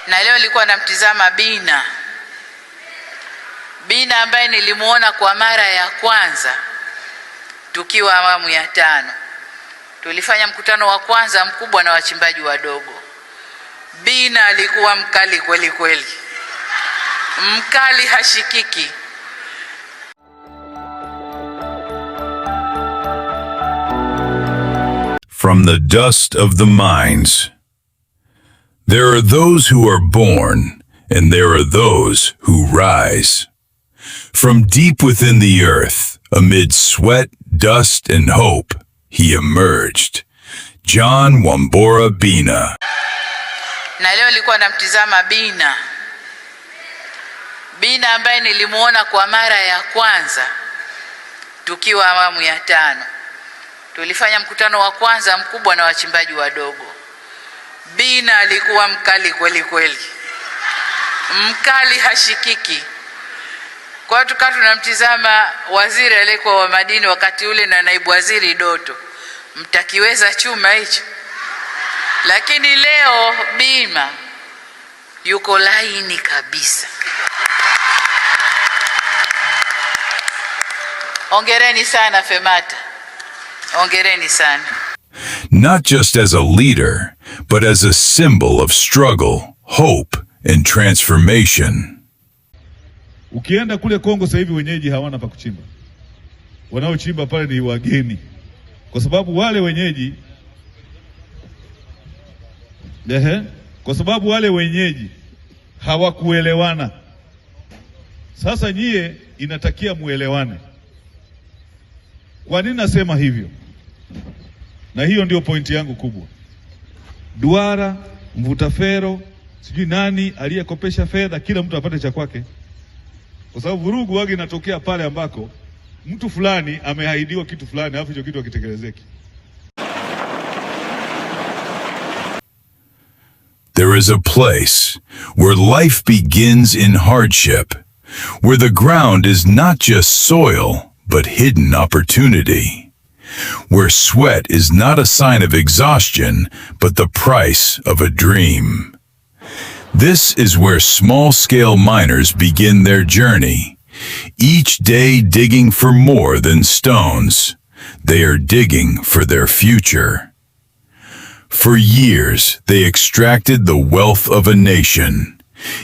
Na leo nilikuwa namtizama Bina ambaye nilimuona kwa mara ya kwanza tukiwa awamu ya 5. Tulifanya mkutano wa kwanza mkubwa na wachimbaji wadogo. Bina alikuwa mkali kweli kweli. Mkali hashikiki. From the dust of the mines. There are those who are born, and there are those who rise. From deep within the earth, amid sweat, dust, and hope, he emerged. John Wambora Bina. Na leo nilikuwa namtizama Bina ambaye nilimuona kwa mara ya kwanza tukiwa awamu ya 5. Tulifanya mkutano wa kwanza mkubwa na wachimbaji wadogo. Bina alikuwa mkali kweli kweli. Mkali hashikiki. Kwa hiyo tukawa tunamtizama waziri aliyekuwa wa madini wakati ule na naibu waziri Doto. Mtakiweza chuma hicho. Lakini leo Bina yuko laini kabisa. Hongereni sana FEMATA. Hongereni sana. Not just as a leader, but as a symbol of struggle, hope, and transformation. Ukienda kule Kongo sasa hivi wenyeji hawana pa kuchimba. Wanaochimba pale ni wageni. Kwa sababu wale wenyeji hawakuelewana. Sasa nyie inatakia muelewane. Kwa nini nasema hivyo? Na hiyo ndio pointi yangu kubwa. Duara, mvutafero, sijui nani aliyekopesha fedha, kila mtu apate cha kwake. Kwa sababu vurugu wage inatokea pale ambako mtu fulani ameahidiwa kitu fulani alafu hicho kitu hakitekelezeki. There is a place where life begins in hardship, where the ground is not just soil, but hidden opportunity, where sweat is not a sign of exhaustion, but the price of a dream. This is where small-scale miners begin their journey, each day digging for more than stones. They are digging for their future. For years, they extracted the wealth of a nation,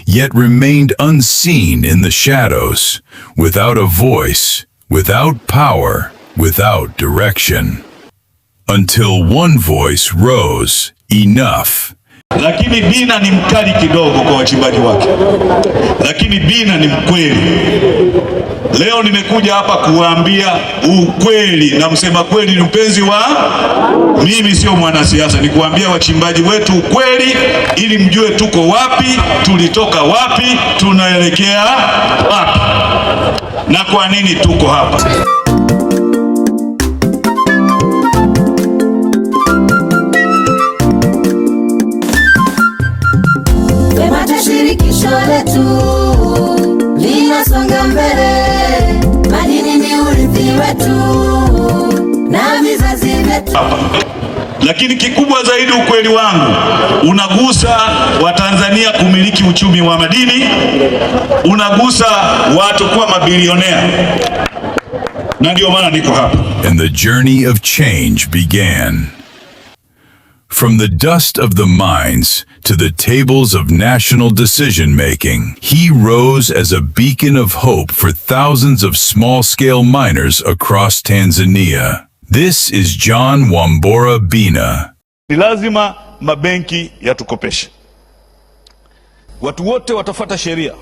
yet remained unseen in the shadows, without a voice, without power, without direction. Until one voice rose, enough. Lakini Bina ni mkali kidogo kwa wachimbaji wake. Lakini Bina ni mkweli. Leo nimekuja hapa kuwaambia ukweli, na msema kweli ni mpenzi wa mimi, sio mwanasiasa. Ni kuambia wachimbaji wetu ukweli ili mjue tuko wapi, tulitoka wapi, tunaelekea wapi, na kwa nini tuko hapa. Shirikisho letu linasonga mbele, madini ni urithi wetu na vizazi vyetu. Lakini kikubwa zaidi, ukweli wangu unagusa Watanzania kumiliki uchumi wa madini, unagusa watu kuwa mabilionea, na ndio maana niko hapa. And the journey of change began. From the dust of the mines to the tables of national decision-making, he rose as a beacon of hope for thousands of small-scale miners across Tanzania. This is John Wambora Bina. Ni lazima mabenki yatukopeshe. Watu wote watafuata sheria.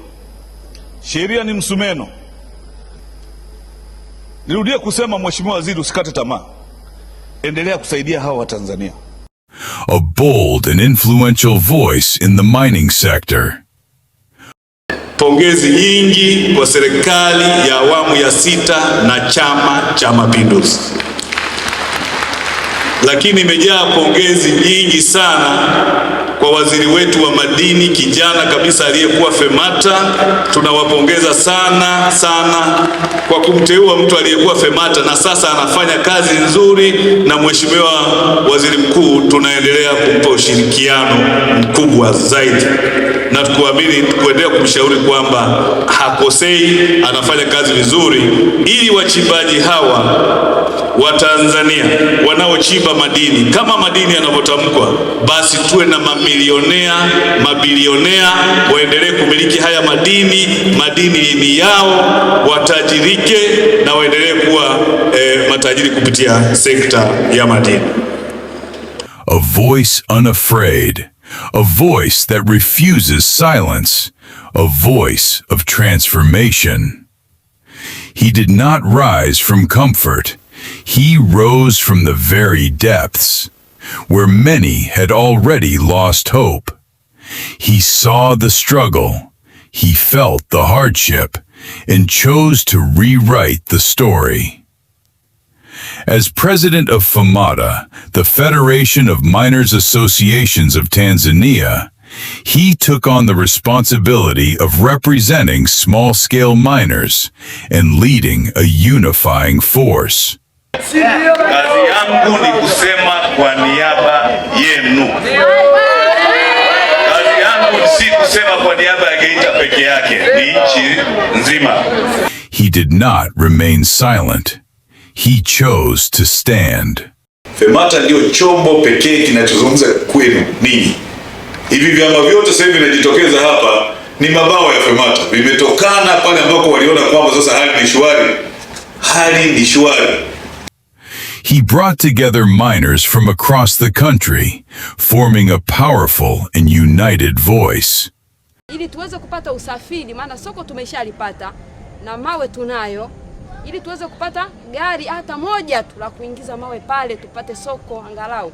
Sheria ni msumeno. Nirudie kusema, Mheshimiwa Waziri, usikate tamaa. Endelea kusaidia hawa Watanzania. A bold and influential voice in the mining sector. Pongezi nyingi kwa serikali ya awamu ya 6 na Chama cha Mapinduzi. Lakini imejaa pongezi nyingi sana kwa waziri wetu wa madini, kijana kabisa aliyekuwa FEMATA. Tunawapongeza sana sana kwa kumteua mtu aliyekuwa FEMATA na sasa anafanya kazi nzuri, na Mheshimiwa Waziri Mkuu tunaendelea kumpa ushirikiano mkubwa zaidi. na kuendelea kumshauri kwamba hakosei, anafanya kazi vizuri, ili wachimbaji hawa wa Tanzania wanaochimba madini, kama madini yanavyotamkwa, basi tuwe na mabilionea waendelee kumiliki haya madini. Madini ni yao, watajirike na waendelee kuwa matajiri kupitia sekta ya madini. A voice unafraid, a voice that refuses silence, a voice of transformation. He did not rise from comfort. He rose from the very depths, where many had already lost hope. He saw the struggle, he felt the hardship, and chose to rewrite the story. As president of FEMATA, the Federation of Miners Associations of Tanzania, he took on the responsibility of representing small-scale miners and leading a unifying force. Kazi yangu ni kusema kwa niaba yenu. Kazi yangu si kusema kwa niaba ya Geita peke yake, ni nchi nzima. He did not remain silent. He chose to stand. FEMATA ndio chombo pekee kinachozungumza kwenu ninyi. Hivi vyama vyote sasa hivi vinajitokeza hapa ni mabawa ya FEMATA. Vimetokana pale ambako waliona kwamba sasa hali ni shwari. Hali ni shwari. He brought together miners from across the country, forming a powerful and united voice. Ili tuweze kupata usafiri, maana soko tumeshalipata na mawe tunayo, ili tuweze kupata gari hata moja tu la kuingiza mawe pale tupate soko angalau.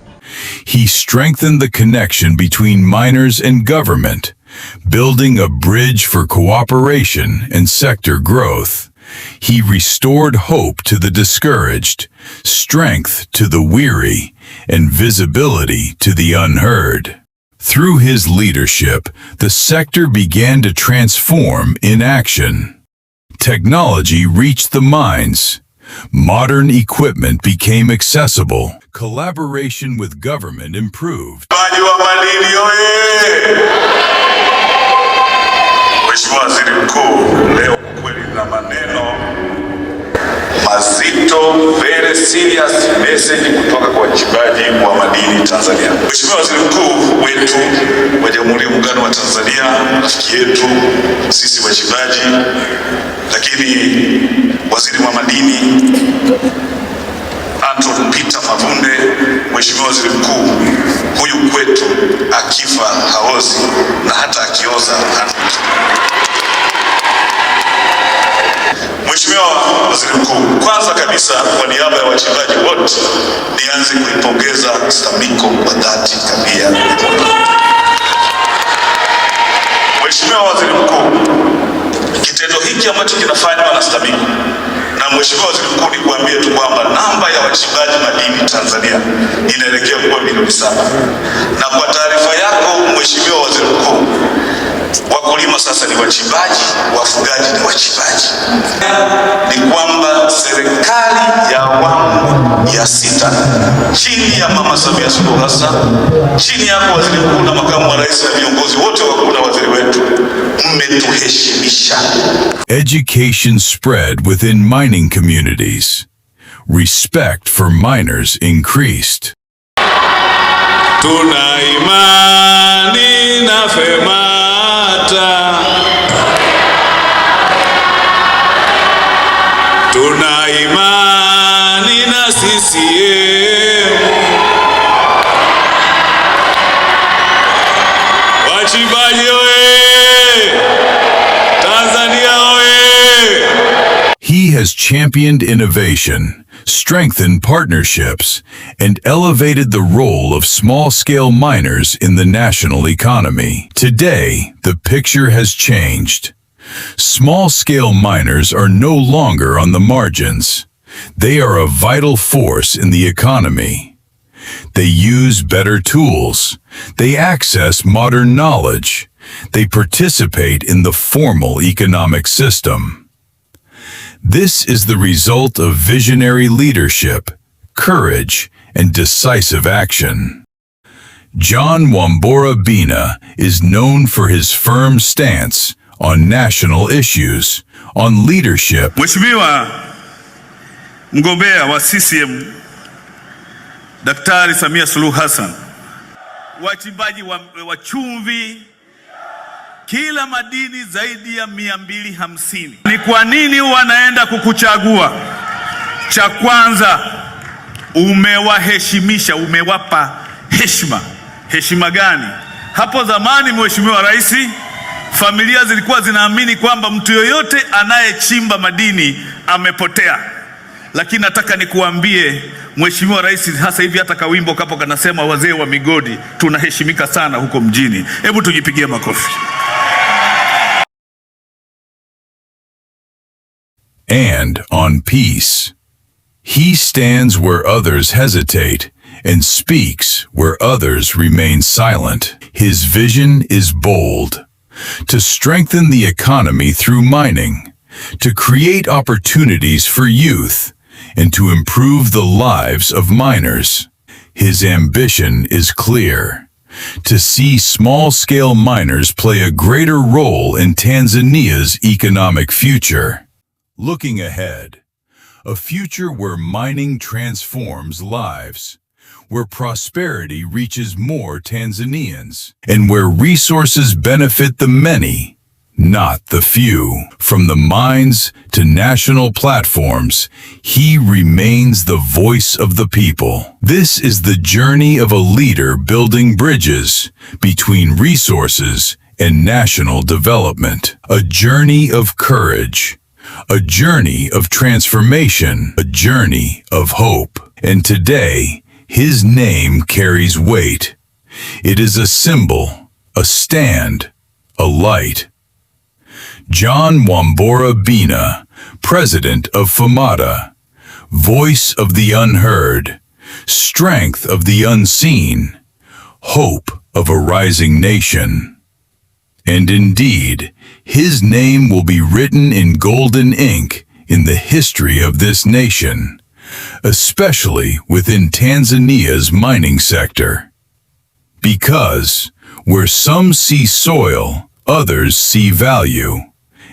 He strengthened the connection between miners and government, building a bridge for cooperation and sector growth. He restored hope to the discouraged, strength to the weary, and visibility to the unheard. Through his leadership, the sector began to transform in action. Technology reached the mines. Modern equipment became accessible. Collaboration with government improved. Mheshimiwa Waziri Mkuu, leo kweli na maneno mazito, very serious message kutoka kwa wachimbaji wa madini Tanzania. Mheshimiwa Waziri Mkuu wetu wa Jamhuri ya Muungano wa Tanzania, rafiki yetu sisi wachimbaji, lakini waziri wa madini Anton Peter Mavunde, Mheshimiwa Waziri Mkuu, huyu kwetu akifa haozi na hata akioza hanuki. Mheshimiwa Waziri Mkuu, kwanza kabisa kwa niaba ya wachimbaji wote nianze kuipongeza STAMICO kwa dhati kabisa. Mheshimiwa Waziri Mkuu, kitendo hiki ambacho kinafanywa na STAMICO na Mheshimiwa Waziri Mkuu, ni kuambia tu kwamba namba ya wachimbaji madini Tanzania inaelekea kuwa milioni 7. Na kwa taarifa yako Mheshimiwa Waziri Mkuu, wakulima sasa ni wachimbaji, wafugaji ni wachimbaji. Ni kwamba serikali ya awamu ya 6 chini ya Mama Samia Suluhu Hassan, chini ya Waziri Mkuu na Makamu wa Rais na viongozi wote wakuu na waziri wetu, mmetuheshimisha. Education spread within mining communities. Respect for miners increased. Tuna imani na FEMATA. Tuna imani na CCM. Wachimbaji oye! Tanzania oye! He has championed innovation, strengthened partnerships, and elevated the role of small-scale miners in the national economy. Today, the picture has changed. Small-scale miners are no longer on the margins. They are a vital force in the economy. They use better tools. They access modern knowledge. They participate in the formal economic system. This is the result of visionary leadership, courage, and decisive action. John Wambora Bina is known for his firm stance on national issues, on leadership, Mheshimiwa mgombea wa CCM Daktari Samia Suluhu Hassan, wachimbaji wa chumvi kila madini zaidi ya 250. Ni kwa nini wanaenda kukuchagua? Cha kwanza, umewaheshimisha, umewapa heshima. Heshima gani? Hapo zamani, Mheshimiwa Rais, familia zilikuwa zinaamini kwamba mtu yoyote anayechimba madini amepotea. Lakini nataka nikuambie Mheshimiwa Rais, hasa hivi hata kawimbo kapo kanasema wazee wa migodi tunaheshimika sana huko mjini. Hebu tujipigie makofi. and on peace. He stands where others hesitate and speaks where others remain silent. His vision is bold: to strengthen the economy through mining, to create opportunities for youth, and to improve the lives of miners. His ambition is clear: to see small-scale miners play a greater role in Tanzania's economic future. Looking ahead, a future where mining transforms lives, where prosperity reaches more Tanzanians, and where resources benefit the many, not the few. From the mines to national platforms, he remains the voice of the people. This is the journey of a leader building bridges between resources and national development. A journey of courage, a journey of transformation, a journey of hope. And today, his name carries weight. It is a symbol, a stand, a light. John Wambora Bina, President of FAMATA, voice of the unheard, strength of the unseen, hope of a rising nation. And indeed, his name will be written in golden ink in the history of this nation, especially within Tanzania's mining sector. Because where some see soil, others see value,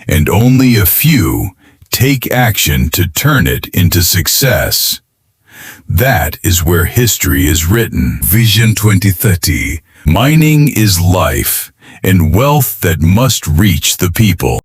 and only a few take action to turn it into success. That is where history is written. Vision 2030. Mining is life and wealth that must reach the people.